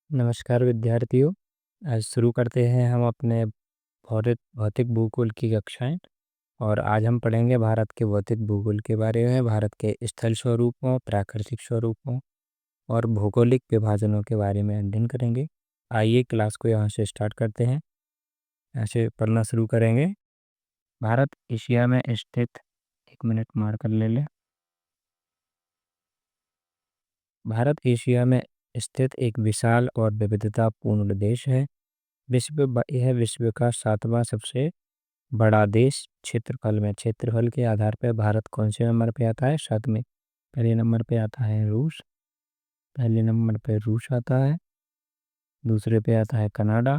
नमस्कार विद्यार्थियों। आज शुरू करते हैं हम अपने भौतिक भौतिक भूगोल की कक्षाएं। और आज हम पढ़ेंगे भारत के भौतिक भूगोल के बारे में, भारत के स्थल स्वरूपों, प्राकृतिक स्वरूपों और भौगोलिक विभाजनों के बारे में अध्ययन करेंगे। आइए क्लास को यहाँ से स्टार्ट करते हैं। ऐसे पढ़ना शुरू करेंगे। भारत एशिया में स्थित, एक मिनट मार कर ले ले। भारत एशिया में स्थित एक विशाल और विविधतापूर्ण देश है। यह विश्व का 7वां सबसे बड़ा देश क्षेत्रफल में। क्षेत्रफल के आधार पर भारत कौन से नंबर पे आता है? 7 में। पहले नंबर पे आता है रूस। पहले नंबर पे रूस आता है। दूसरे पे आता है कनाडा।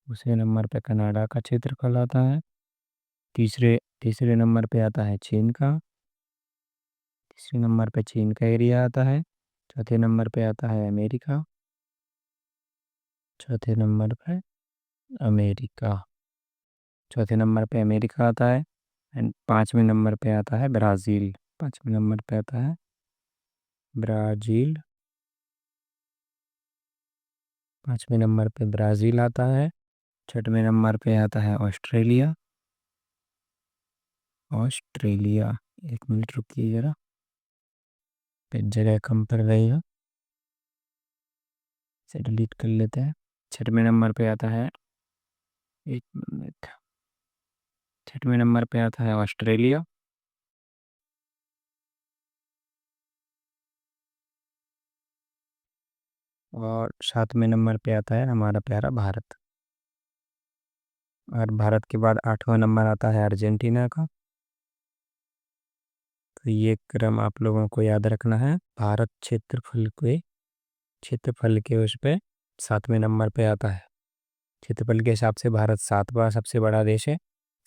दूसरे नंबर पे कनाडा का क्षेत्रफल आता है। तीसरे तीसरे नंबर पे आता है चीन का। तीसरे नंबर पे चीन का एरिया आता है। चौथे नंबर पे आता है अमेरिका। चौथे नंबर पे अमेरिका चौथे नंबर पे अमेरिका आता है। एंड 5वें नंबर पे आता है ब्राज़ील। 5वें नंबर पे आता है ब्राज़ील। 5वें नंबर पे ब्राज़ील आता है। 6वें नंबर पे आता है ऑस्ट्रेलिया। ऑस्ट्रेलिया, एक मिनट रुकिए ज़रा, पे जगह कम पड़ गई है, इसे डिलीट कर लेते हैं। 6वें नंबर पे आता है, एक मिनट, 6वें नंबर पे आता है ऑस्ट्रेलिया। और 7वें नंबर पे आता है हमारा प्यारा भारत। और भारत के बाद 8वां नंबर आता है अर्जेंटीना का। तो ये क्रम आप लोगों को याद रखना है। भारत क्षेत्रफल के उस पे 7वें नंबर पे आता है। क्षेत्रफल के हिसाब से भारत 7वां सबसे बड़ा देश है।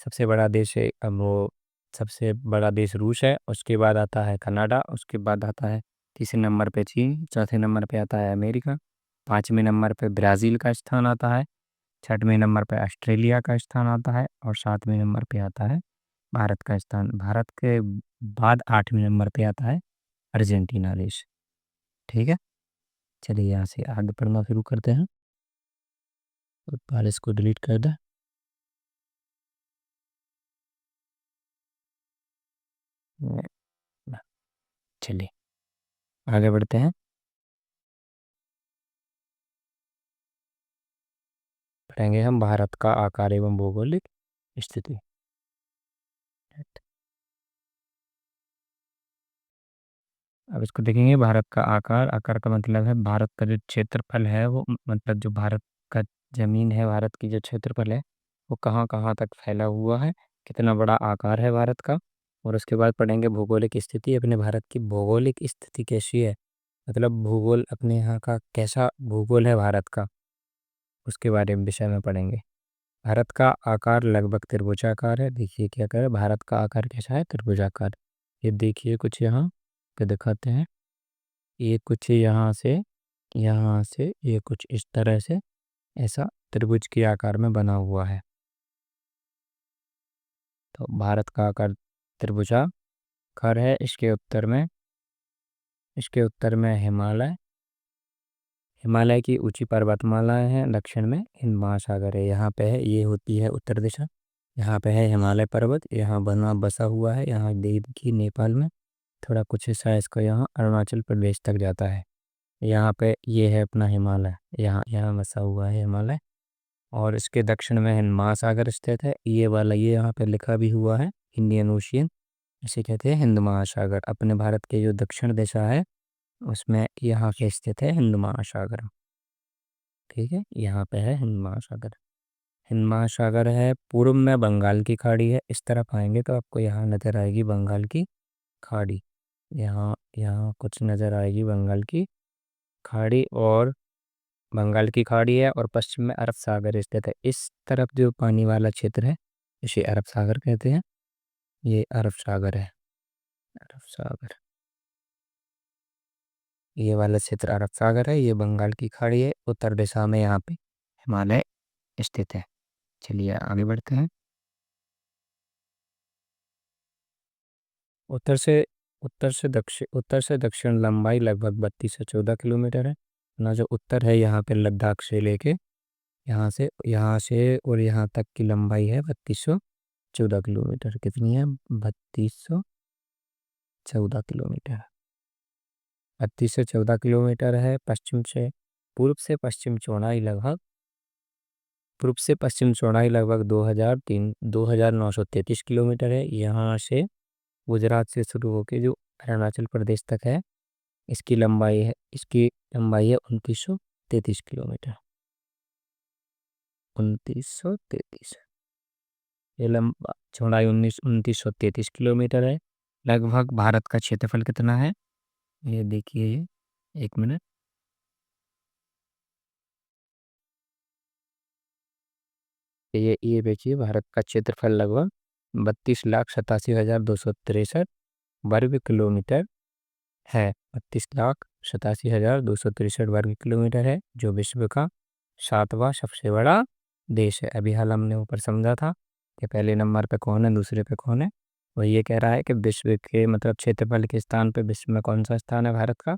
सबसे बड़ा देश है अब वो सबसे बड़ा देश रूस है। उसके बाद आता है कनाडा। उसके बाद आता है तीसरे नंबर पे चीन। चौथे नंबर पे आता है अमेरिका। 5वें नंबर पे ब्राज़ील का स्थान आता है। 6वें नंबर पे ऑस्ट्रेलिया का स्थान आता है। और 7वें नंबर पे आता है भारत का स्थान। भारत के बाद 8वें नंबर पे आता है अर्जेंटीना देश। ठीक है, चलिए यहाँ से आगे पढ़ना शुरू करते हैं। और पहले इसको डिलीट कर दें। चलिए आगे बढ़ते हैं। पढ़ेंगे हम भारत का आकार एवं भौगोलिक स्थिति। अब इसको देखेंगे, भारत का आकार। आकार का मतलब है भारत का जो क्षेत्रफल है वो, मतलब जो भारत का जमीन है, भारत की जो क्षेत्रफल है वो कहाँ कहाँ तक फैला हुआ है, कितना बड़ा आकार है भारत का। और उसके बाद पढ़ेंगे भौगोलिक स्थिति। अपने भारत की भौगोलिक स्थिति कैसी है, मतलब भूगोल, अपने यहाँ का कैसा भूगोल है भारत का, उसके बारे में विषय में पढ़ेंगे। भारत का आकार लगभग त्रिभुजाकार है। देखिए क्या करे, भारत का आकार कैसा है? त्रिभुजाकार। ये देखिए कुछ यहाँ पे दिखाते हैं। ये कुछ यहाँ से ये कुछ इस तरह से ऐसा त्रिभुज के आकार में बना हुआ है। तो भारत का आकार त्रिभुजाकार है। इसके उत्तर में हिमालय, हिमालय की ऊंची पर्वतमालाएं हैं। दक्षिण में हिंद महासागर है। यहाँ पे है, ये होती है उत्तर दिशा। यहाँ पे है हिमालय पर्वत, यहाँ बना बसा हुआ है। यहाँ देखिए नेपाल में थोड़ा कुछ हिस्सा इसका यहाँ अरुणाचल प्रदेश तक जाता है। यहाँ पे ये है अपना हिमालय, यहाँ यहाँ बसा हुआ है हिमालय। और इसके दक्षिण में हिंद महासागर स्थित है। ये वाला ये यहाँ पे लिखा भी हुआ है इंडियन ओशियन, इसे कहते हैं हिंद महासागर। अपने भारत के जो दक्षिण दिशा है उसमें यहाँ पे स्थित है हिंद महासागर। ठीक है, यहाँ पे है हिंद महासागर। हिंद महासागर है। पूर्व में बंगाल की खाड़ी है। इस तरफ आएंगे तो आपको यहाँ नजर आएगी बंगाल की खाड़ी। यहाँ यहाँ कुछ नजर आएगी बंगाल की खाड़ी। और बंगाल की खाड़ी है और पश्चिम में अरब सागर स्थित है। इस तरफ जो पानी वाला क्षेत्र है इसे अरब सागर कहते हैं। ये अरब सागर है, अरब सागर। ये वाला क्षेत्र अरब सागर है, ये बंगाल की खाड़ी है। उत्तर दिशा में यहाँ पे हिमालय स्थित है। चलिए आगे बढ़ते हैं। उत्तर से उत्तर से दक्षिण लंबाई लगभग 32 से 14 किलोमीटर है। अपना जो उत्तर है यहाँ पे लद्दाख से लेके यहाँ से और यहाँ तक की लंबाई है 3214 किलोमीटर। कितनी है? 3214 किलोमीटर। 3214 किलोमीटर है। पश्चिम से पूर्व से पश्चिम चौड़ाई लगभग पूर्व से पश्चिम चौड़ाई लगभग 2933 किलोमीटर है। यहाँ से गुजरात से शुरू होकर जो अरुणाचल प्रदेश तक है, इसकी लंबाई है 2933 किलोमीटर। 2933। ये लंबा चौड़ाई 2933 किलोमीटर है। लगभग भारत का क्षेत्रफल कितना है? ये देखिए, ये 1 मिनट। ये देखिए, भारत का क्षेत्रफल लगभग 32,87,263 वर्ग किलोमीटर है। 32,87,263 वर्ग किलोमीटर है, जो विश्व का 7वां सबसे बड़ा देश है। अभी हाल हमने ऊपर समझा था कि पहले नंबर पे कौन है, दूसरे पे कौन है। और ये कह रहा है कि विश्व के मतलब क्षेत्रफल के स्थान पे विश्व में कौन सा स्थान है भारत का?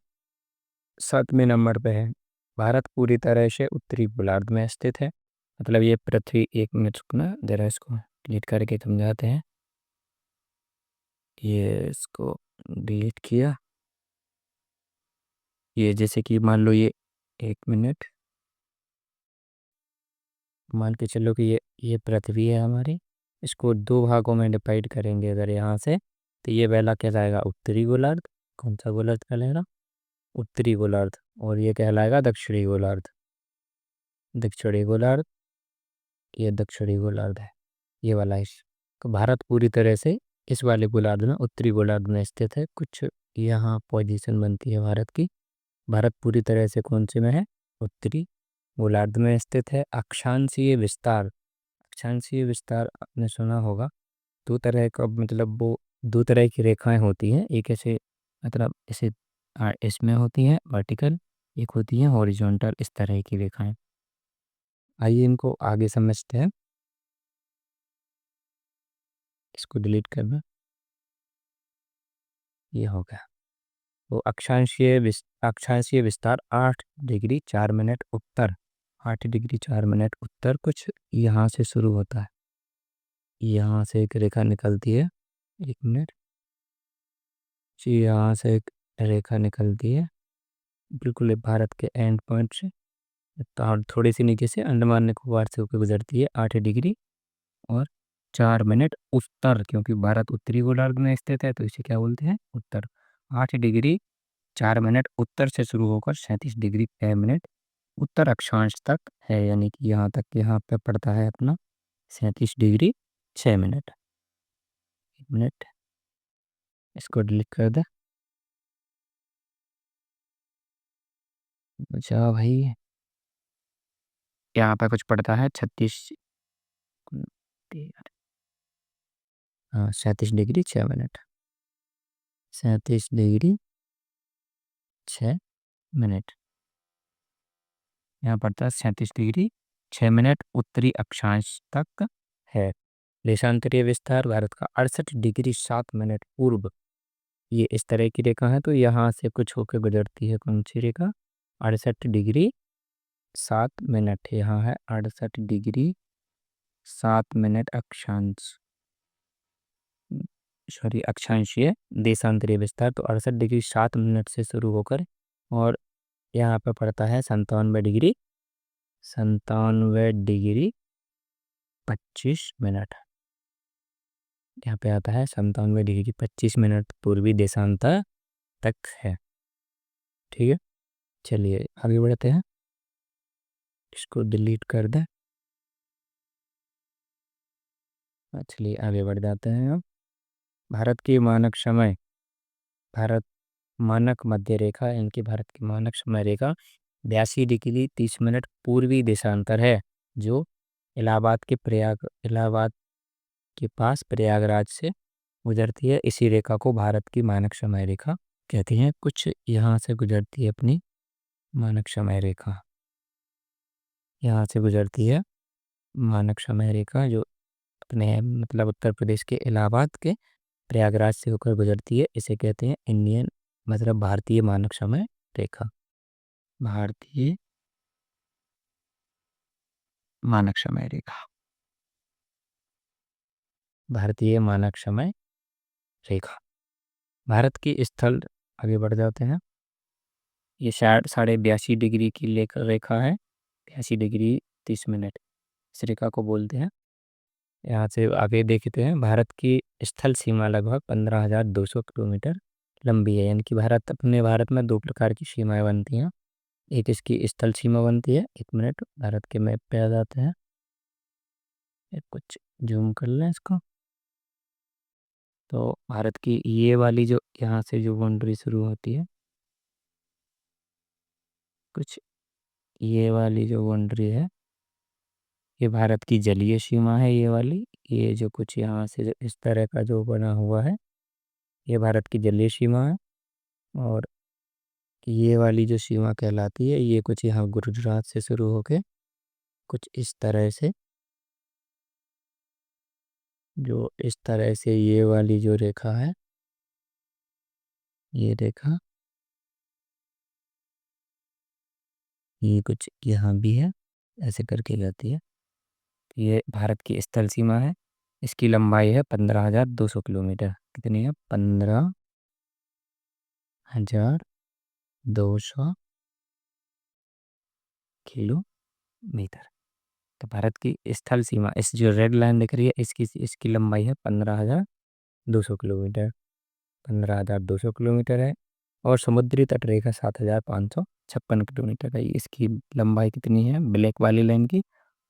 7वें नंबर पे है। भारत पूरी तरह से उत्तरी गोलार्ध में स्थित है। मतलब ये पृथ्वी, 1 मिनट रुकना जरा, इसको डिलीट करके समझाते हैं। ये इसको डिलीट किया। ये जैसे कि मान लो, ये 1 मिनट, मान के चलो कि ये पृथ्वी है हमारी। इसको दो भागों में डिवाइड करेंगे अगर यहाँ से, तो ये पहला कहलाएगा उत्तरी गोलार्ध। कौन सा गोलार्ध कहलाएगा? उत्तरी गोलार्ध। और ये कहलाएगा दक्षिणी गोलार्ध। दक्षिणी गोलार्ध, ये दक्षिणी गोलार्ध है, ये वाला इस तो भारत पूरी तरह से इस वाले गोलार्ध में, उत्तरी गोलार्ध में स्थित है। कुछ यहाँ पोजीशन बनती है भारत की। भारत पूरी तरह से कौन से में है? उत्तरी गोलार्ध में स्थित है। अक्षांशीय विस्तार आपने सुना होगा। दो तरह का, मतलब वो दो तरह की रेखाएं होती हैं। एक ऐसे, मतलब ऐसे इसमें होती हैं वर्टिकल, एक होती है हॉरिजॉन्टल, इस तरह की रेखाएं। आइए इनको आगे समझते हैं। इसको डिलीट करना। ये हो गया। वो अक्षांशीय विस्तार 8 डिग्री 4 मिनट उत्तर, 8 डिग्री 4 मिनट उत्तर कुछ यहाँ से शुरू होता है। यहाँ से एक रेखा निकलती है। 1 मिनट जी, यहाँ से एक रेखा निकलती है बिल्कुल ये भारत के एंड पॉइंट से, तो और थोड़ी सी नीचे से अंडमान निकोबार से होकर गुजरती है 8 डिग्री और 4 मिनट उत्तर। क्योंकि भारत उत्तरी गोलार्ध में स्थित है तो इसे क्या बोलते हैं? उत्तर। 8 डिग्री 4 मिनट उत्तर से शुरू होकर 37 डिग्री 6 मिनट उत्तर अक्षांश तक है। यानी कि यहाँ तक, यहाँ पे पड़ता है अपना 37 डिग्री 6 मिनट। 1 मिनट, इसको डिलीट कर दे। अच्छा भाई, यहाँ पे कुछ पड़ता है 36, हाँ 37 डिग्री 6 मिनट। 37 डिग्री 6 मिनट, यहाँ पड़ता है 37 डिग्री 6 मिनट उत्तरी अक्षांश तक है। देशांतरीय विस्तार भारत का 68 डिग्री 7 मिनट पूर्व। ये इस तरह की रेखा है, तो यहाँ से कुछ होकर गुजरती है। कौन सी रेखा? 68 डिग्री 7 मिनट। यहाँ है 68 डिग्री 7 मिनट अक्षांश, सॉरी अक्षांशीय देशांतरीय विस्तार। तो 68 डिग्री 7 मिनट से शुरू होकर और यहाँ पे पड़ता है 97 डिग्री 25 मिनट। यहाँ पे आता है 97 डिग्री 25 मिनट पूर्वी देशांतर तक है। ठीक है, चलिए आगे बढ़ते हैं। इसको डिलीट कर दें। चलिए आगे बढ़ जाते हैं अब। भारत की मानक समय, भारत मानक मध्य रेखा, इनकी भारत की मानक समय रेखा 82 डिग्री 30 मिनट पूर्वी देशांतर है, जो इलाहाबाद के पास प्रयागराज से गुजरती है। इसी रेखा को भारत की मानक समय रेखा कहते हैं। कुछ यहाँ से गुजरती है अपनी मानक समय रेखा, यहाँ से गुजरती है मानक समय रेखा, जो अपने मतलब उत्तर प्रदेश के इलाहाबाद के प्रयागराज से होकर गुजरती है। इसे कहते हैं इंडियन, मतलब भारतीय मानक समय रेखा। भारतीय मानक समय रेखा। भारतीय मानक समय रेखा। भारत की स्थल, आगे बढ़ जाते हैं। ये 82.5 डिग्री की रेखा है। 82 डिग्री 30 मिनट इस रेखा को बोलते हैं। यहाँ से आगे देखते हैं, भारत की स्थल सीमा लगभग 15,200 किलोमीटर लंबी है। यानी कि भारत में दो प्रकार की सीमाएं बनती हैं। एक इसकी स्थल सीमा बनती है। 1 मिनट, भारत के मैप पे आ जाते हैं। कुछ जूम कर लें इसको। तो भारत की ये वाली जो यहाँ से जो बाउंड्री शुरू होती है, कुछ ये वाली जो बाउंड्री है, ये भारत की जलीय सीमा है। ये वाली, ये जो कुछ यहाँ से इस तरह का जो बना हुआ है, ये भारत की जलीय सीमा है। और ये वाली जो सीमा कहलाती है, ये कुछ यहाँ गुजरात से शुरू होके कुछ इस तरह से, जो इस तरह से ये वाली जो रेखा है, ये रेखा, ये कुछ यहाँ भी है, ऐसे करके जाती है। ये भारत की स्थल सीमा है। इसकी लंबाई है 15,200 किलोमीटर। कितनी है? 15,200 किलोमीटर। तो भारत की स्थल सीमा, इस जो रेड लाइन दिख रही है, इसकी इसकी लंबाई है 15,200 किलोमीटर। 15,200 किलोमीटर है। और समुद्री तट रेखा 7,556 किलोमीटर है। इसकी लंबाई कितनी है ब्लैक वाली लाइन की?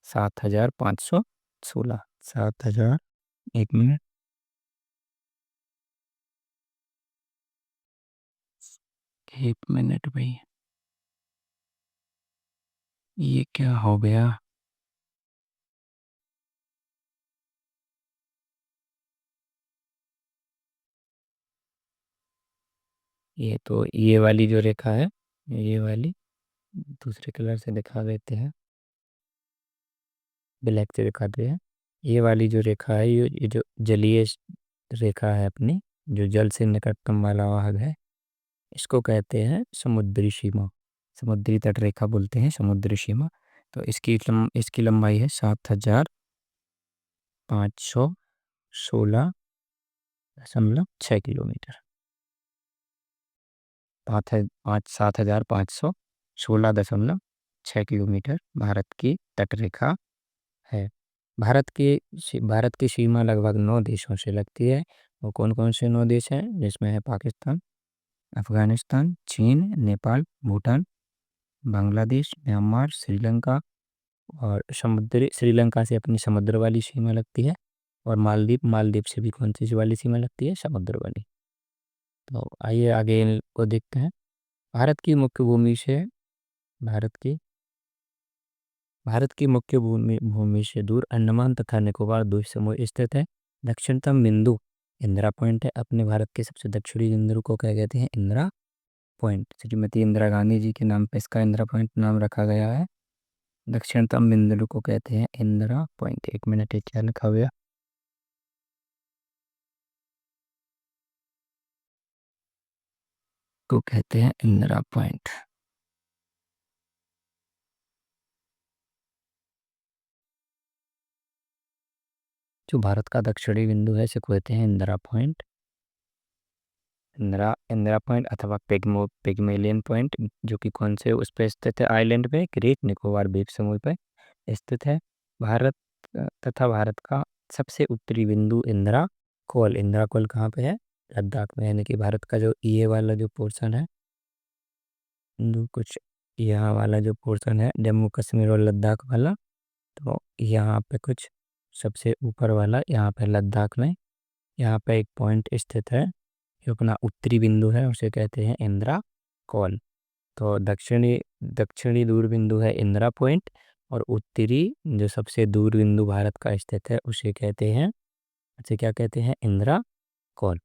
7,516। 7,000, 1 मिनट, 1 मिनट भाई, ये क्या हो गया? ये तो ये वाली जो रेखा है, ये वाली दूसरे कलर से दिखा देते हैं, ब्लैक से दिखाते हैं। ये वाली जो रेखा है, ये जो जलीय रेखा है अपनी, जो जल से निकटतम वाला भाग है, इसको कहते हैं समुद्री सीमा। समुद्री तट रेखा बोलते हैं समुद्री सीमा। तो इसकी लंबाई है 7,516.6 किलोमीटर। 7,516.6 किलोमीटर भारत की तट रेखा है। भारत की सीमा लगभग 9 देशों से लगती है। वो कौन कौन से 9 देश हैं? जिसमें है पाकिस्तान, अफगानिस्तान, चीन, नेपाल, भूटान, बांग्लादेश, म्यांमार, श्रीलंका। और समुद्री, श्रीलंका से अपनी समुद्र वाली सीमा लगती है। और मालदीव, मालदीव से भी कौन सी वाली सीमा लगती है? समुद्र वाली। तो आइए आगे इनको देखते हैं। भारत की मुख्य भूमि से, भारत की भारत की मुख्य भूमि भूमि से दूर अंडमान तथा निकोबार द्वीप समूह स्थित है। दक्षिणतम बिंदु इंदिरा पॉइंट है। अपने भारत के सबसे दक्षिणी बिंदु को क्या कहते हैं? इंदिरा पॉइंट। श्रीमती इंदिरा गांधी जी के नाम पर इसका इंदिरा पॉइंट नाम रखा गया है। दक्षिणतम बिंदु को कहते हैं इंदिरा पॉइंट। 1 मिनट, ये क्या लिखा हुआ? को कहते हैं इंदिरा पॉइंट। जो भारत का दक्षिणी बिंदु है, इसे कहते हैं इंदिरा पॉइंट। इंदिरा पॉइंट अथवा पिग्मेलियन पॉइंट, जो कि कौन से उस पे स्थित है? आइलैंड पे, ग्रेट निकोबार द्वीप समूह पे स्थित है। भारत तथा भारत का सबसे उत्तरी बिंदु इंदिरा कोल। इंदिरा कोल कहाँ पे है? लद्दाख में। यानी कि भारत का जो ये वाला जो पोर्शन है, जो कुछ यहाँ वाला जो पोर्शन है, जम्मू कश्मीर और लद्दाख वाला, तो यहाँ पे कुछ सबसे ऊपर वाला, यहाँ पे लद्दाख में, यहाँ पे एक पॉइंट स्थित है जो अपना उत्तरी बिंदु है, उसे कहते हैं इंदिरा कॉल। तो दक्षिणी दक्षिणी दूर बिंदु है इंदिरा पॉइंट। और उत्तरी जो सबसे दूर बिंदु भारत का स्थित है, उसे क्या कहते हैं? इंदिरा कॉल।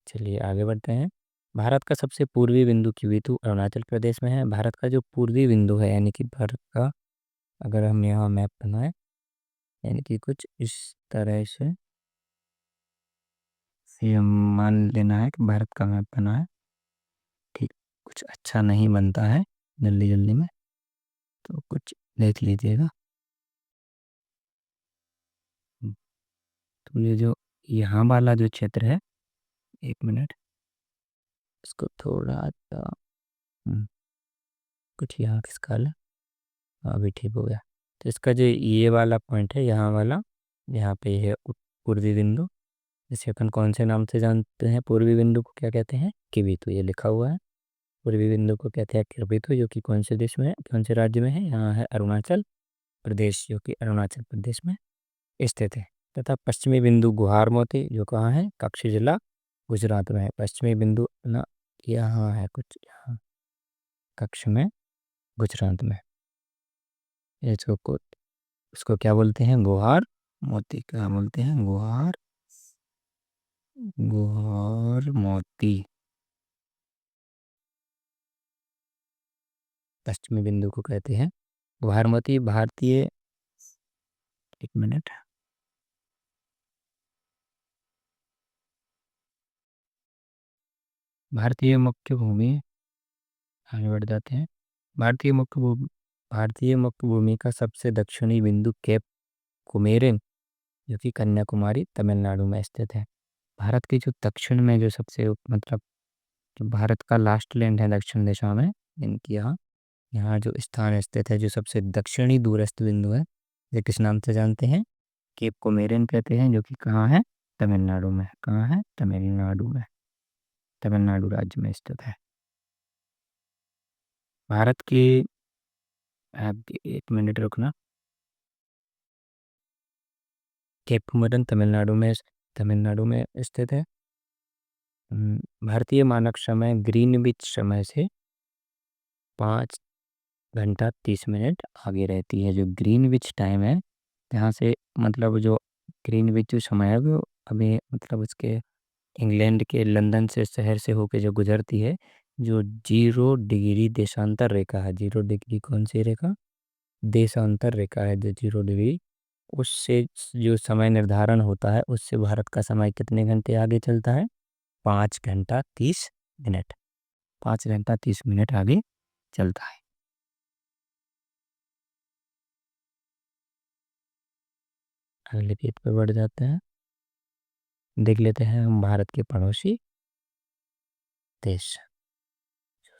चलिए आगे बढ़ते हैं। भारत का सबसे पूर्वी बिंदु क्यूबितु अरुणाचल प्रदेश में है। भारत का जो पूर्वी बिंदु है, यानी कि भारत का, अगर हम यहाँ मैप बनाए, यानी कि कुछ इस तरह से हम मान लेना है कि भारत का मैप बना है। ठीक। कुछ अच्छा नहीं बनता है जल्दी जल्दी में, तो कुछ देख लीजिएगा। तो ये जो यहाँ वाला जो क्षेत्र है, एक मिनट, इसको थोड़ा सा कुछ यहाँ किसका है, अभी ठीक हो गया। तो इसका जो ये वाला पॉइंट है, यहाँ वाला, यहाँ पे ये है पूर्वी बिंदु, जिसे अपन कौन से नाम से जानते हैं, पूर्वी बिंदु को क्या कहते हैं, किबिथु, ये लिखा हुआ है। पूर्वी बिंदु को कहते हैं किबिथु, जो कि कौन से देश में है, कौन से राज्य में है, यहाँ है अरुणाचल प्रदेश, जो कि अरुणाचल प्रदेश में स्थित है। तथा पश्चिमी बिंदु गुहार मोती, जो कहाँ है, कच्छ जिला गुजरात में है। पश्चिमी बिंदु अपना यहाँ है, कुछ यहाँ कच्छ में, गुजरात में। इसको उसको क्या बोलते हैं, गुहार मोती, क्या बोलते हैं, गुहार, गुहार मोती। पश्चिमी बिंदु को कहते हैं गुहार मोती। भारतीय, एक मिनट, भारतीय मुख्य भूमि, आगे बढ़ जाते हैं। भारतीय मुख्य भूमि, भारतीय मुख्य भूमि का सबसे दक्षिणी बिंदु केप कुमेरिन, जो कि कन्याकुमारी तमिलनाडु में स्थित है। भारत के जो दक्षिण में जो सबसे मतलब जो भारत का लास्ट लैंड है दक्षिण दिशा में, इनकी यहाँ यहाँ जो स्थान स्थित है, जो सबसे दक्षिणी दूरस्थ बिंदु है, ये किस नाम से जानते हैं, केप कोमेरिन कहते हैं, जो कि कहाँ है, तमिलनाडु में। कहाँ है, तमिलनाडु में, तमिलनाडु राज्य में स्थित है। भारत की, आप एक मिनट रुकना, केप कोमेरिन तमिलनाडु में स्थित है। भारतीय मानक समय ग्रीनविच समय से 5 घंटा 30 मिनट आगे रहती है। जो ग्रीनविच टाइम है, यहाँ से मतलब जो ग्रीनविच जो समय है, वो अभी मतलब उसके इंग्लैंड के लंदन से शहर से होके जो गुजरती है, जो 0 डिग्री देशांतर रेखा है, 0 डिग्री कौन सी रेखा, देशांतर रेखा है, जो 0 डिग्री, उससे जो समय निर्धारण होता है, उससे भारत का समय कितने घंटे आगे चलता है, 5 घंटा 30 मिनट, 5 घंटा 30 मिनट आगे चलता है। अगले पेज पर बढ़ जाते हैं, देख लेते हैं हम भारत के पड़ोसी देश।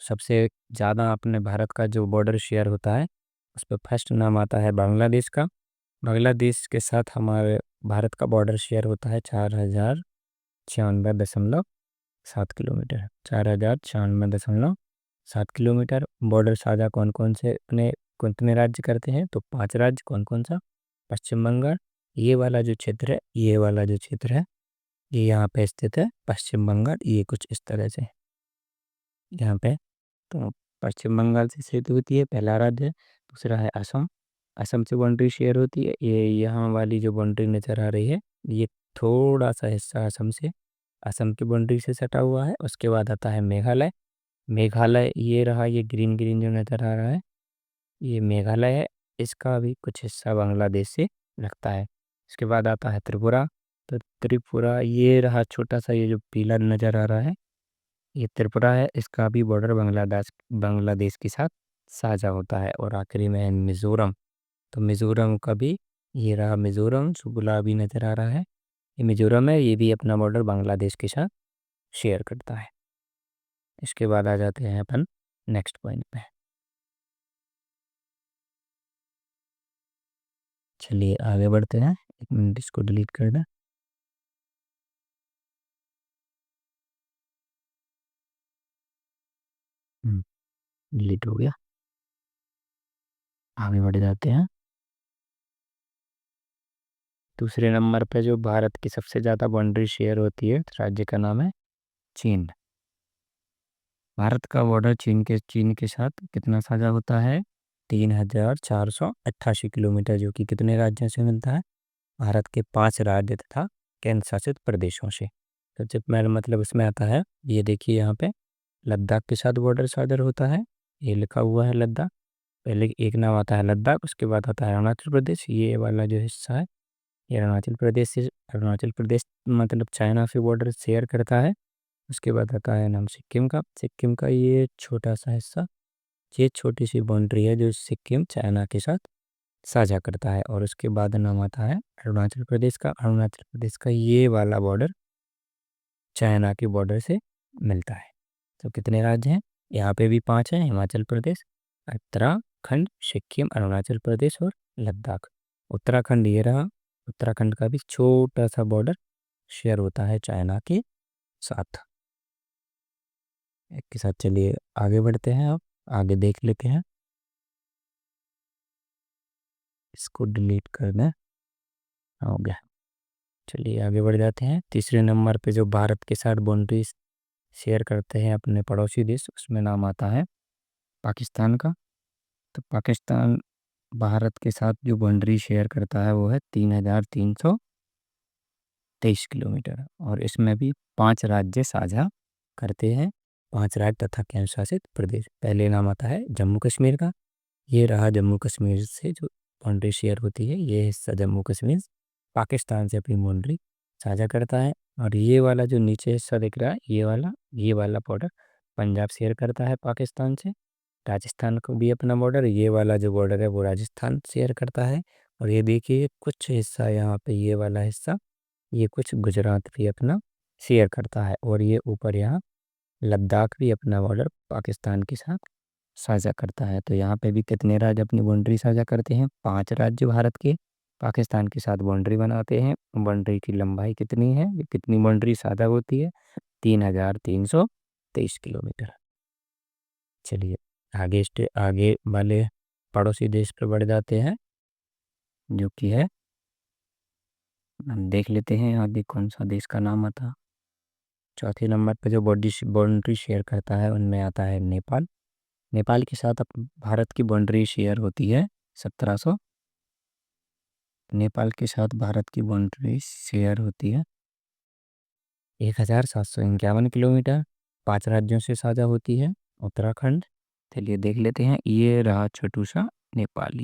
सबसे ज़्यादा अपने भारत का जो बॉर्डर शेयर होता है, उस पर फर्स्ट नाम आता है बांग्लादेश का। बांग्लादेश के साथ हमारे भारत का बॉर्डर शेयर होता है 4096.7 किलोमीटर, 4096.7 किलोमीटर। बॉर्डर साझा कौन कौन से अपने कितने राज्य करते हैं, तो 5 राज्य, कौन कौन सा, पश्चिम बंगाल, ये वाला जो क्षेत्र है, ये वाला जो क्षेत्र है, ये यहाँ पे स्थित है पश्चिम बंगाल, ये कुछ इस तरह से यहाँ पे। तो पश्चिम बंगाल से स्थित होती है पहला राज्य। दूसरा है असम, असम से बाउंड्री शेयर होती है, ये यहाँ वाली जो बाउंड्री नज़र आ रही है, ये थोड़ा सा हिस्सा असम से, असम की बाउंड्री से सटा हुआ है। उसके बाद आता है मेघालय, मेघालय ये रहा, ये ग्रीन ग्रीन जो नज़र आ रहा है, ये मेघालय है। इसका भी कुछ हिस्सा बांग्लादेश से लगता है। इसके बाद आता है त्रिपुरा, तो त्रिपुरा ये रहा छोटा सा, ये जो पीला नज़र आ रहा है, ये त्रिपुरा है। इसका भी बॉर्डर बांग्लादेश बांग्लादेश के साथ साझा होता है। और आखिरी में है मिज़ोरम, तो मिज़ोरम का भी, ये रहा मिज़ोरम जो गुलाबी नज़र आ रहा है, ये मिज़ोरम है, ये भी अपना बॉर्डर बांग्लादेश के साथ शेयर करता है। इसके बाद आ जाते हैं अपन नेक्स्ट पॉइंट पे। चलिए आगे बढ़ते हैं, एक मिनट इसको डिलीट कर दें। डिलीट हो गया, आगे बढ़ जाते हैं। दूसरे नंबर पे जो भारत की सबसे ज़्यादा बाउंड्री शेयर होती है, राज्य का नाम है चीन। भारत का बॉर्डर चीन के साथ कितना साझा होता है, 3488 किलोमीटर, जो कि कितने राज्यों से मिलता है, भारत के 5 राज्य तथा केंद्र शासित प्रदेशों से। सबसे पहले मतलब इसमें आता है, ये देखिए यहाँ पे लद्दाख के साथ बॉर्डर साझा होता है, ये लिखा हुआ है लद्दाख। पहले एक नाम आता है लद्दाख, उसके बाद आता है अरुणाचल प्रदेश, ये वाला जो हिस्सा है, ये अरुणाचल प्रदेश से, अरुणाचल प्रदेश मतलब चाइना से बॉर्डर शेयर करता है। उसके बाद आता है नाम सिक्किम का ये छोटा सा हिस्सा, ये छोटी सी बाउंड्री है जो सिक्किम चाइना के साथ साझा करता है। और उसके बाद नाम आता है अरुणाचल प्रदेश का ये वाला बॉर्डर चाइना के बॉर्डर से मिलता है। तो कितने राज्य हैं यहाँ पे भी 5 हैं, हिमाचल प्रदेश, उत्तराखंड, सिक्किम, अरुणाचल प्रदेश और लद्दाख। उत्तराखंड ये रहा, उत्तराखंड का भी छोटा सा बॉर्डर शेयर होता है चाइना के साथ। एक के साथ चलिए आगे बढ़ते हैं, अब आगे देख लेते हैं। इसको डिलीट कर दें, हो गया। चलिए आगे बढ़ जाते हैं। तीसरे नंबर पे जो भारत के साथ बाउंड्री शेयर करते हैं अपने पड़ोसी देश, उसमें नाम आता है पाकिस्तान का। तो पाकिस्तान भारत के साथ जो बाउंड्री शेयर करता है वो है 3,323 किलोमीटर, और इसमें भी 5 राज्य साझा करते हैं, 5 राज्य तथा केंद्र शासित प्रदेश। पहले नाम आता है जम्मू कश्मीर का, ये रहा जम्मू कश्मीर से जो बाउंड्री शेयर होती है, ये हिस्सा जम्मू कश्मीर पाकिस्तान से अपनी बाउंड्री साझा करता है। और ये वाला जो नीचे हिस्सा दिख रहा है, ये वाला बॉर्डर पंजाब शेयर करता है पाकिस्तान से। राजस्थान को भी अपना बॉर्डर, ये वाला जो बॉर्डर है वो राजस्थान शेयर करता है। और ये देखिए कुछ हिस्सा यहाँ पे, ये वाला हिस्सा, ये कुछ गुजरात भी अपना शेयर करता है। और ये ऊपर यहाँ लद्दाख भी अपना बॉर्डर पाकिस्तान के साथ साझा करता है। तो यहाँ पे भी कितने राज्य अपनी बाउंड्री साझा करते हैं? 5 राज्य भारत के पाकिस्तान के साथ बाउंड्री बनाते हैं। बाउंड्री की लंबाई कितनी है, ये कितनी बाउंड्री साझा होती है? 3,323 किलोमीटर। चलिए आगे वाले पड़ोसी देश पर बढ़ जाते हैं, जो कि है, हम देख लेते हैं आगे कौन सा देश का नाम आता। चौथे नंबर पे जो बाउंड्री शेयर करता है उनमें आता है नेपाल। नेपाल के साथ भारत की बाउंड्री शेयर होती है 1700, नेपाल के साथ भारत की बाउंड्री शेयर होती है 1,751 किलोमीटर। 5 राज्यों से साझा होती है उत्तराखंड। चलिए देख लेते हैं, ये रहा छोटू सा नेपाल,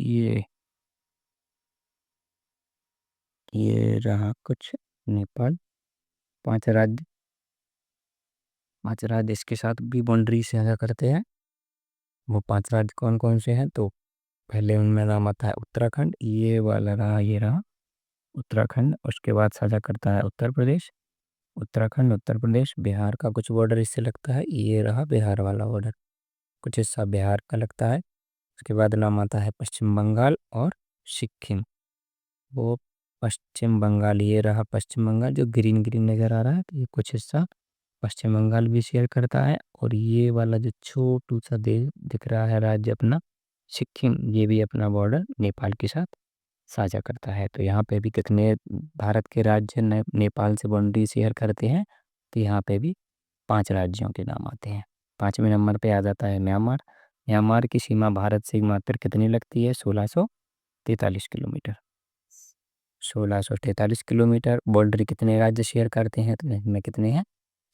ये रहा कुछ नेपाल। 5 राज्य, 5 राज्य इसके साथ भी बाउंड्री साझा करते हैं। वो 5 राज्य कौन कौन से हैं? तो पहले उनमें नाम आता है उत्तराखंड, ये वाला रहा, ये रहा उत्तराखंड। उसके बाद साझा करता है उत्तर प्रदेश, उत्तराखंड, उत्तर प्रदेश। बिहार का कुछ बॉर्डर इससे लगता है, ये रहा बिहार वाला बॉर्डर, कुछ हिस्सा बिहार का लगता है। उसके बाद नाम आता है पश्चिम बंगाल और सिक्किम। वो पश्चिम बंगाल, ये रहा पश्चिम बंगाल जो ग्रीन ग्रीन नज़र आ रहा है, तो ये कुछ हिस्सा पश्चिम बंगाल भी शेयर करता है। और ये वाला जो छोटू सा देश दिख रहा है राज्य अपना सिक्किम, ये भी अपना बॉर्डर नेपाल के साथ साझा करता है। तो यहाँ पे भी कितने भारत के राज्य नेपाल से बाउंड्री शेयर करते हैं? तो यहाँ पे भी 5 राज्यों के नाम आते हैं। 5वें नंबर पे आ जाता है म्यांमार। म्यांमार की सीमा भारत से मात्र कितनी लगती है? 1643 किलोमीटर। 1643 किलोमीटर। बाउंड्री कितने राज्य शेयर करते हैं? तो इसमें कितने हैं?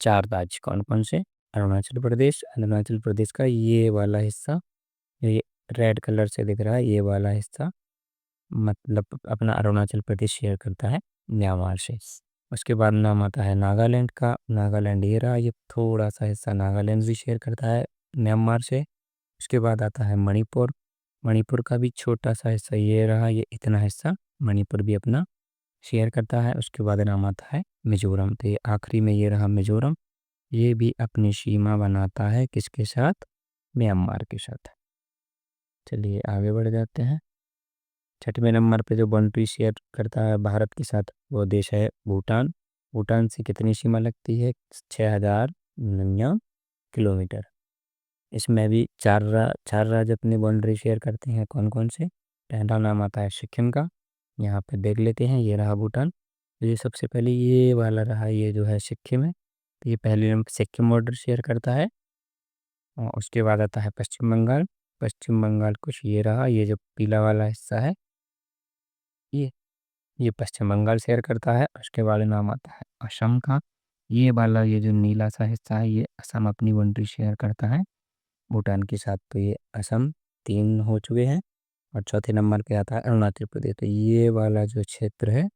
4 राज्य। कौन कौन से? अरुणाचल प्रदेश का ये वाला हिस्सा, ये रेड कलर से दिख रहा है, ये वाला हिस्सा मतलब अपना अरुणाचल प्रदेश शेयर करता है म्यांमार से। उसके बाद नाम आता है नागालैंड का। नागालैंड ये रहा, ये थोड़ा सा हिस्सा नागालैंड भी शेयर करता है म्यांमार से। उसके बाद आता है मणिपुर। मणिपुर का भी छोटा सा हिस्सा ये रहा, ये इतना हिस्सा मणिपुर भी अपना शेयर करता है। उसके बाद नाम आता है मिजोरम। तो ये आखिरी में ये रहा मिजोरम, ये भी अपनी सीमा बनाता है किसके साथ? म्यांमार के साथ। चलिए आगे बढ़ जाते हैं। 6वें नंबर पे जो बाउंड्री शेयर करता है भारत के साथ वो देश है भूटान। भूटान से कितनी सीमा लगती है? 6,099 किलोमीटर। इसमें भी चार राज्य अपनी बाउंड्री शेयर करते हैं। कौन कौन से? पहला नाम आता है सिक्किम का, यहाँ पे देख लेते हैं, ये रहा भूटान। तो ये सबसे पहले ये वाला रहा, ये जो है सिक्किम है, तो ये पहले नंबर सिक्किम बॉर्डर शेयर करता है। और उसके बाद आता है पश्चिम बंगाल। पश्चिम बंगाल कुछ ये रहा, ये जो पीला वाला हिस्सा है, ये ये पश्चिम बंगाल शेयर करता है। उसके बाद नाम आता है असम का, ये वाला ये जो नीला सा हिस्सा है, ये असम अपनी बाउंड्री शेयर करता है भूटान के साथ। तो ये असम 3 हो चुके हैं। और चौथे नंबर पे आता है अरुणाचल प्रदेश। तो ये वाला जो क्षेत्र है,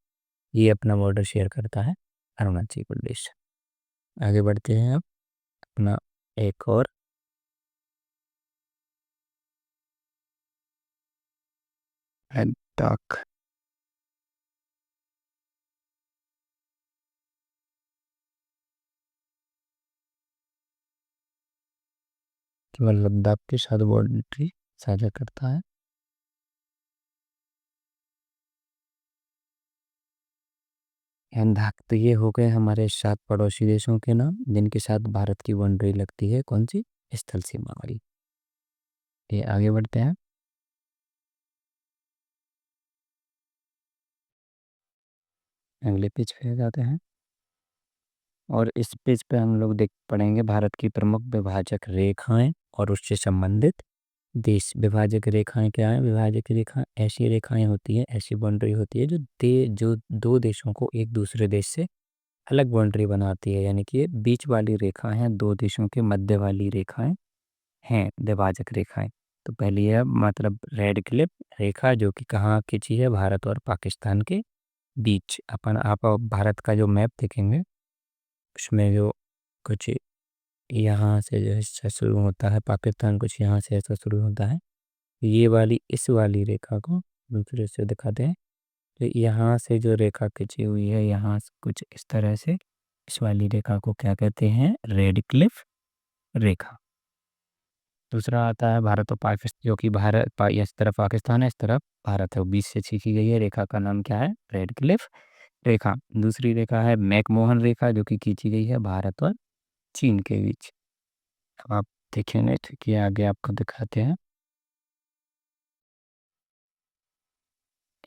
ये अपना बॉर्डर शेयर करता है अरुणाचल प्रदेश। आगे बढ़ते हैं अब अपना एक और लद्दाख। केवल लद्दाख के साथ बाउंड्री साझा करता है। लद्दाख तो ये हो गए हमारे 7 पड़ोसी देशों के नाम जिनके साथ भारत की बाउंड्री लगती है, कौन सी? स्थल सीमा वाली। ये आगे बढ़ते हैं। अगले पेज पे जाते हैं और इस पेज पे हम लोग देख पढ़ेंगे भारत की प्रमुख विभाजक रेखाएं और उससे संबंधित देश। विभाजक रेखाएं क्या है? विभाजक रेखा ऐसी रेखाएं होती है, ऐसी बाउंड्री होती है जो दो देशों को एक दूसरे देश से अलग बाउंड्री बनाती है, यानी कि ये बीच वाली रेखा है, दो देशों के मध्य वाली रेखाएं हैं विभाजक रेखाएं। तो पहली है मतलब रेड क्लिफ रेखा जो कि कहाँ खींची है? भारत और पाकिस्तान के बीच। आप भारत का जो मैप देखेंगे उसमें जो कुछ यहाँ से जो हिस्सा शुरू होता है, पाकिस्तान कुछ यहाँ से ऐसा शुरू होता है। ये वाली इस वाली रेखा को दूसरे से दिखाते हैं। तो यहाँ से जो रेखा खींची हुई है यहाँ से कुछ इस तरह से, इस वाली रेखा को क्या कहते हैं? रेड क्लिफ रेखा। दूसरा आता है भारत और पाकिस्तान, जो कि इस तरफ पाकिस्तान है, इस तरफ भारत है, वो बीच से खींची गई है। रेखा का नाम क्या है? रेड क्लिफ रेखा। दूसरी रेखा है मैकमोहन रेखा जो कि खींची गई है भारत और चीन के बीच। अब आप देखेंगे तो कि आगे आपको दिखाते हैं।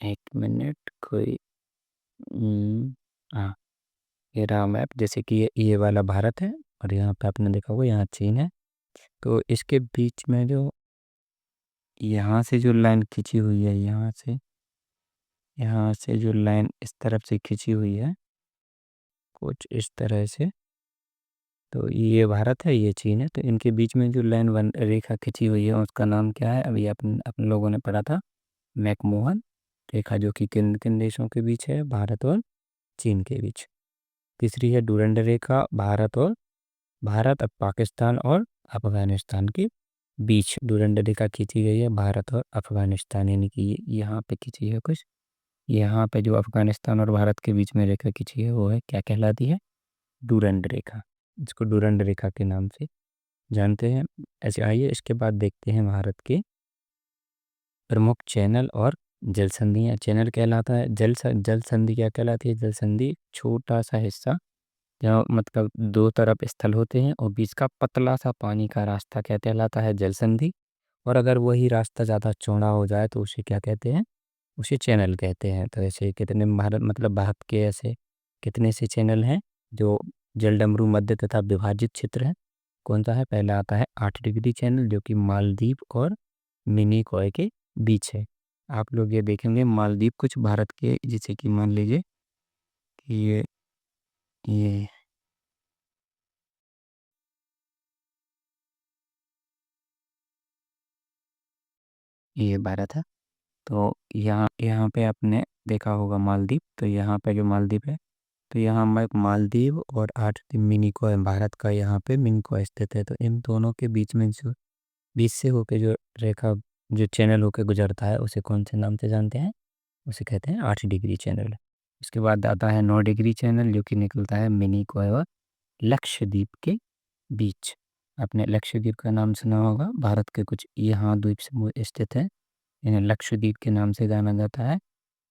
एक मिनट कोई हाँ, ये रहा मैप। जैसे कि ये वाला भारत है और यहाँ पे आपने देखा होगा यहाँ चीन है। तो इसके बीच में जो यहाँ से जो लाइन खींची हुई है, यहाँ से जो लाइन इस तरफ से खींची हुई है कुछ इस तरह से, तो ये भारत है, ये चीन है। तो इनके बीच में जो लाइन वन रेखा खींची हुई है उसका नाम क्या है? अभी अपन लोगों ने पढ़ा था, मैकमोहन रेखा, जो कि किन किन देशों के बीच है? भारत और चीन के बीच। तीसरी है डूरंड रेखा, भारत अब पाकिस्तान और अफगानिस्तान के बीच डूरंड रेखा खींची गई है, भारत और अफगानिस्तान, यानी कि यहाँ पे खींची है कुछ। यहाँ पे जो अफगानिस्तान और भारत के बीच में रेखा खींची है वो है क्या कहलाती है? डूरंड रेखा। इसको डूरंड रेखा के नाम से जानते हैं। ऐसे आइए इसके बाद देखते हैं भारत के प्रमुख चैनल और जल संधियाँ। चैनल कहलाता है, जल संधि क्या कहलाती है? जल संधि छोटा सा हिस्सा जहाँ मतलब दो तरफ स्थल होते हैं और बीच का पतला सा पानी का रास्ता क्या कहलाता है? जल संधि। और अगर वही रास्ता ज़्यादा चौड़ा हो जाए तो उसे क्या कहते हैं? उसे चैनल कहते हैं। तो ऐसे कितने भारत के ऐसे कितने से चैनल हैं जो जलडमरू मध्य तथा विभाजित क्षेत्र है? कौन सा है? पहला आता है 8 डिग्री चैनल जो कि मालदीव और मिनिकॉय के बीच है। आप लोग ये देखेंगे मालदीव कुछ भारत के, जैसे कि मान लीजिए कि ये ये भारत है। तो यहाँ यहाँ पे आपने देखा होगा मालदीव, तो यहाँ पे जो मालदीव है, तो यहाँ मालदीव और 8 मिनिकॉय भारत का यहाँ पे मिनिकॉय स्थित है। तो इन दोनों के बीच में जो बीच से होके जो रेखा जो चैनल होके गुजरता है उसे कौन से नाम से जानते हैं? उसे कहते हैं 8 डिग्री चैनल। उसके बाद आता है 9 डिग्री चैनल जो कि निकलता है मिनिकॉय और लक्षद्वीप के बीच। आपने लक्षद्वीप का नाम सुना होगा, भारत के कुछ यहाँ द्वीप समूह स्थित है, इन्हें लक्षद्वीप के नाम से जाना जाता है।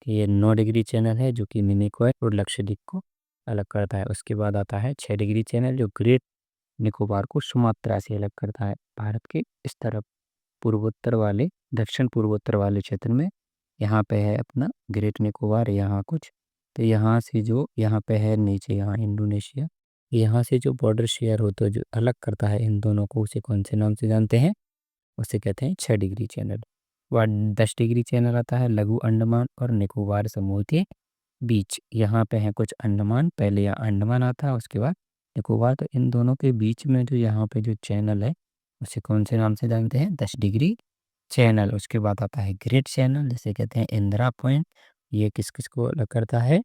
कि ये 9 डिग्री चैनल है जो कि मिनिकॉय और लक्षद्वीप को अलग करता है। उसके बाद आता है 6 डिग्री चैनल जो ग्रेट निकोबार को सुमात्रा से अलग करता है। भारत के इस तरफ पूर्वोत्तर वाले दक्षिण पूर्वोत्तर वाले क्षेत्र में यहाँ पे है अपना ग्रेट निकोबार, यहाँ कुछ, तो यहाँ से जो यहाँ पे है नीचे यहाँ इंडोनेशिया, यहाँ से जो बॉर्डर शेयर होता है जो अलग करता है इन दोनों को, उसे कौन से नाम से जानते हैं? उसे कहते हैं 6 डिग्री चैनल। वह 10 डिग्री चैनल आता है लघु अंडमान और निकोबार समूह के बीच। यहाँ पे है कुछ अंडमान, पहले यहाँ अंडमान आता है उसके बाद निकोबार। तो इन दोनों के बीच में जो यहाँ पे जो चैनल है उसे कौन से नाम से जानते हैं? 10 डिग्री चैनल। उसके बाद आता है ग्रेट चैनल, जिसे कहते हैं इंदिरा पॉइंट। ये किस किस को अलग करता है?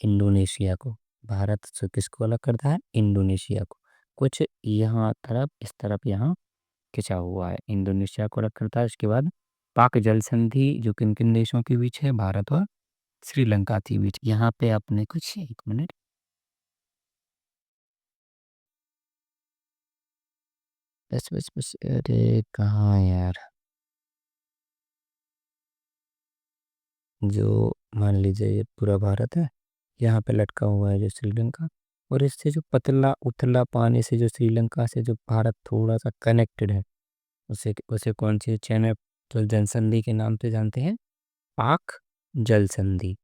इंडोनेशिया को। भारत से किसको अलग करता है, इंडोनेशिया को। कुछ यहाँ तरफ इस तरफ यहाँ खिंचा हुआ है, इंडोनेशिया को अलग करता है। उसके बाद पाक जल संधि जो किन किन देशों के बीच है, भारत और श्रीलंका के बीच। यहाँ पे आपने कुछ, एक मिनट, बस बस बस, अरे कहाँ यार, जो मान लीजिए ये पूरा भारत है, यहाँ पे लटका हुआ है जो श्रीलंका, और इससे जो पतला उतला पानी से जो श्रीलंका से जो भारत थोड़ा सा कनेक्टेड है, उसे उसे कौन सी चैनल तो जल संधि के नाम से जानते हैं, पाक जल संधि,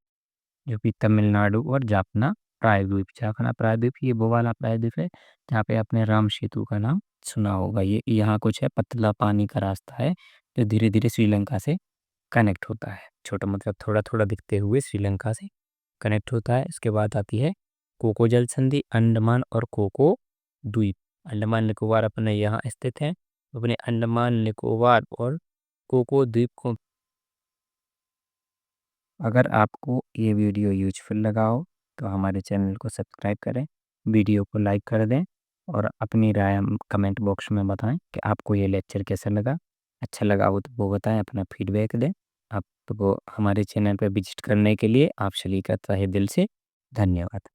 जो कि तमिलनाडु और जाफना प्रायद्वीप, जाफना प्रायद्वीप ये वो वाला प्रायद्वीप है जहाँ पे आपने राम सेतु का नाम सुना होगा। ये यहाँ कुछ है, पतला पानी का रास्ता है जो धीरे धीरे श्रीलंका से कनेक्ट होता है, छोटा मतलब थोड़ा थोड़ा दिखते हुए श्रीलंका से कनेक्ट होता है। इसके बाद आती है कोको जल संधि, अंडमान और कोको द्वीप। अंडमान निकोबार अपने यहाँ स्थित हैं, अपने अंडमान निकोबार और कोको द्वीप को। अगर आपको ये वीडियो यूजफुल लगा हो तो हमारे चैनल को सब्सक्राइब करें, वीडियो को लाइक कर दें और अपनी राय हम कमेंट बॉक्स में बताएं कि आपको ये लेक्चर कैसा लगा। अच्छा लगा हो तो वो बताएं, अपना फीडबैक दें। आपको हमारे चैनल पर विजिट करने के लिए आप सभी का तहे दिल से धन्यवाद।